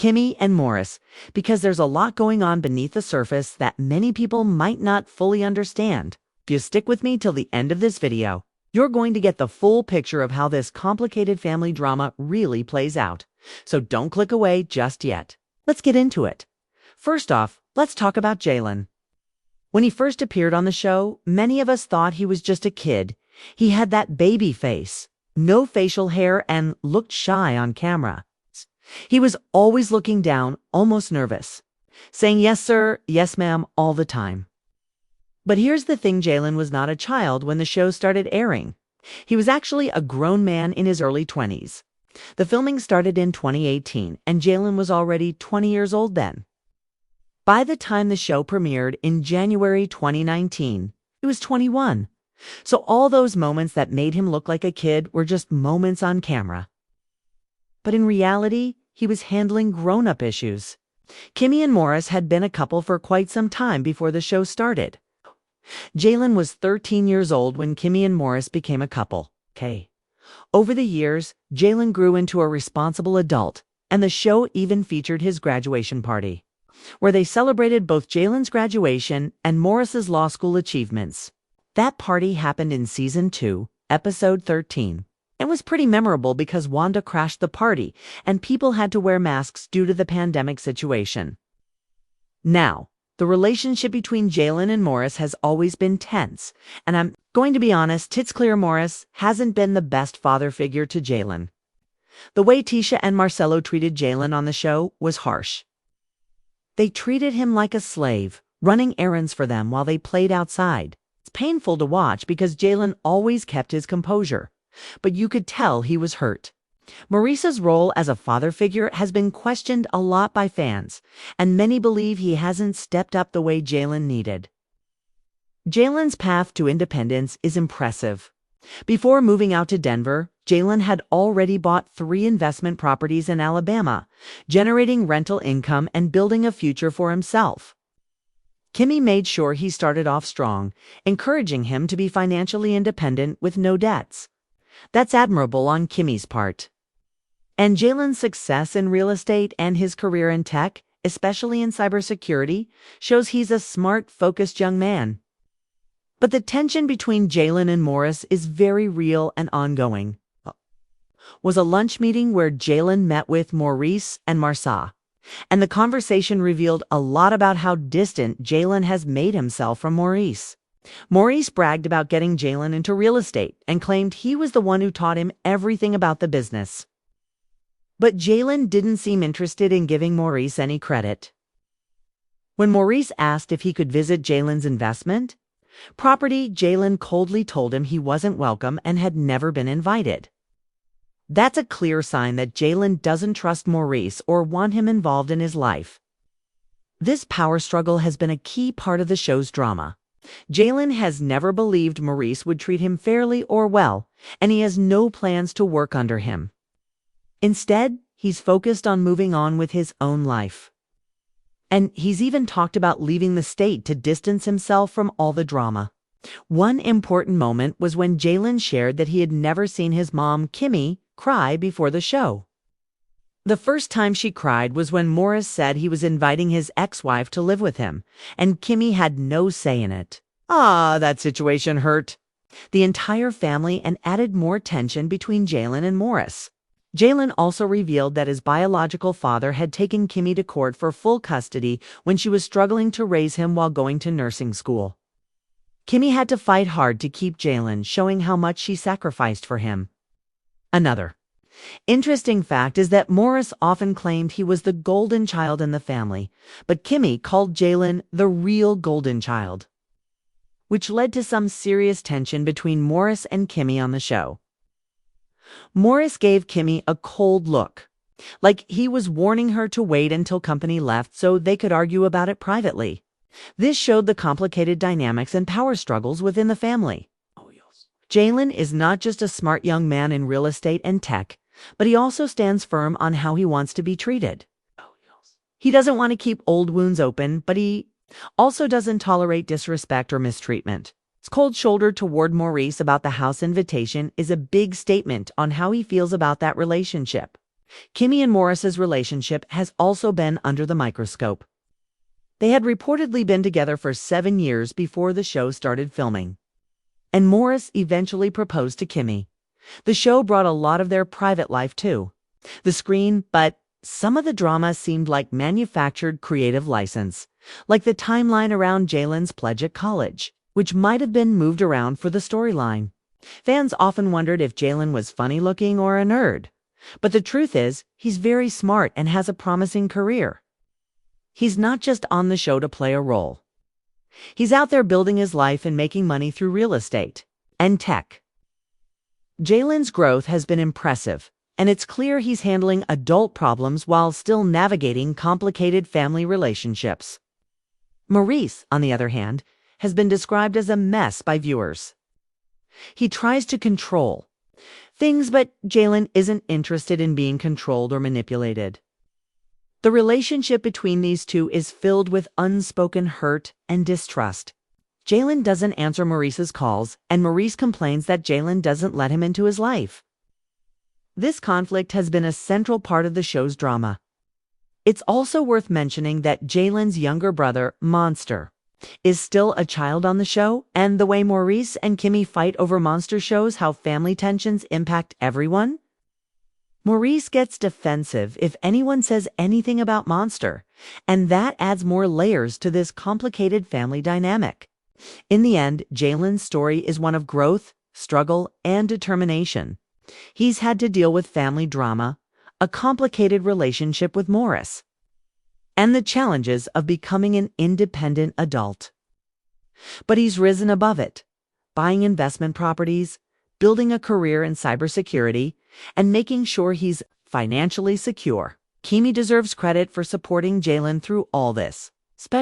Kimmy and Morris, because there's a lot going on beneath the surface that many people might not fully understand. If you stick with me till the end of this video, you're going to get the full picture of how this complicated family drama really plays out. So don't click away just yet. Let's get into it. First off, let's talk about Jalen. When he first appeared on the show, many of us thought he was just a kid. He had that baby face, no facial hair, and looked shy on camera. He was always looking down, almost nervous, saying yes sir, yes ma'am all the time. But here's the thing, Jalen was not a child when the show started airing. He was actually a grown man in his early 20s. The filming started in 2018, and Jalen was already 20 years old then. By the time the show premiered in January 2019, he was 21. So all those moments that made him look like a kid were just moments on camera. But in reality, he was handling grown-up issues. Kimmy and Morris had been a couple for quite some time before the show started. Jalen was 13 years old when Kimmy and Morris became a couple. Over the years, Jalen grew into a responsible adult, and the show even featured his graduation party, where they celebrated both Jalen's graduation and Morris's law school achievements. That party happened in Season 2, Episode 13. It was pretty memorable because Wanda crashed the party and people had to wear masks due to the pandemic situation. Now, the relationship between Jalen and Morris has always been tense, and I'm going to be honest, Tits Clear Morris hasn't been the best father figure to Jalen. The way Tisha and Marcelo treated Jalen on the show was harsh. They treated him like a slave, running errands for them while they played outside. It's painful to watch because Jalen always kept his composure, but you could tell he was hurt. Maurice's role as a father figure has been questioned a lot by fans, and many believe he hasn't stepped up the way Jalen needed. Jalen's path to independence is impressive. Before moving out to Denver, Jalen had already bought 3 investment properties in Alabama, generating rental income and building a future for himself. Kimmy made sure he started off strong, encouraging him to be financially independent with no debts. That's admirable on Kimmy's part. And Jalen's success in real estate and his career in tech, especially in cybersecurity, shows he's a smart, focused young man. But the tension between Jalen and Morris is very real and ongoing. Was a lunch meeting where Jalen met with Maurice and Marsa, and the conversation revealed a lot about how distant Jalen has made himself from Maurice. Maurice bragged about getting Jalen into real estate and claimed he was the one who taught him everything about the business. But Jalen didn't seem interested in giving Maurice any credit. When Maurice asked if he could visit Jalen's investment property, Jalen coldly told him he wasn't welcome and had never been invited. That's a clear sign that Jalen doesn't trust Maurice or want him involved in his life. This power struggle has been a key part of the show's drama. Jalen has never believed Maurice would treat him fairly or well, and he has no plans to work under him. Instead, he's focused on moving on with his own life. And he's even talked about leaving the state to distance himself from all the drama. One important moment was when Jalen shared that he had never seen his mom, Kimmy, cry before the show. The first time she cried was when Morris said he was inviting his ex-wife to live with him, and Kimmy had no say in it. That situation hurt the entire family and added more tension between Jalen and Morris. Jalen also revealed that his biological father had taken Kimmy to court for full custody when she was struggling to raise him while going to nursing school. Kimmy had to fight hard to keep Jalen, showing how much she sacrificed for him. Another interesting fact is that Morris often claimed he was the golden child in the family, but Kimmy called Jalen the real golden child, which led to some serious tension between Morris and Kimmy on the show. Morris gave Kimmy a cold look, like he was warning her to wait until company left so they could argue about it privately. This showed the complicated dynamics and power struggles within the family. Jalen is not just a smart young man in real estate and tech, but he also stands firm on how he wants to be treated. He doesn't want to keep old wounds open, but he also doesn't tolerate disrespect or mistreatment. His cold shoulder toward Maurice about the house invitation is a big statement on how he feels about that relationship. Kimmy and Morris's relationship has also been under the microscope. They had reportedly been together for 7 years before the show started filming. And Morris eventually proposed to Kimmy. The show brought a lot of their private life too. The screen, but some of the drama seemed like manufactured creative license, like the timeline around Jalen's pledge at college, which might have been moved around for the storyline. Fans often wondered if Jalen was funny-looking or a nerd. But the truth is, he's very smart and has a promising career. He's not just on the show to play a role. He's out there building his life and making money through real estate and tech. Jalen's growth has been impressive, and it's clear he's handling adult problems while still navigating complicated family relationships. Maurice, on the other hand, has been described as a mess by viewers. He tries to control things, but Jalen isn't interested in being controlled or manipulated. The relationship between these two is filled with unspoken hurt and distrust. Jalen doesn't answer Maurice's calls, and Maurice complains that Jalen doesn't let him into his life. This conflict has been a central part of the show's drama. It's also worth mentioning that Jalen's younger brother, Monster, is still a child on the show, and the way Maurice and Kimmy fight over Monster shows how family tensions impact everyone. Maurice gets defensive if anyone says anything about Monster, and that adds more layers to this complicated family dynamic. In the end, Jalen's story is one of growth, struggle, and determination. He's had to deal with family drama, a complicated relationship with Morris, and the challenges of becoming an independent adult. But he's risen above it, buying investment properties, building a career in cybersecurity, and making sure he's financially secure. Kimmy deserves credit for supporting Jalen through all this, especially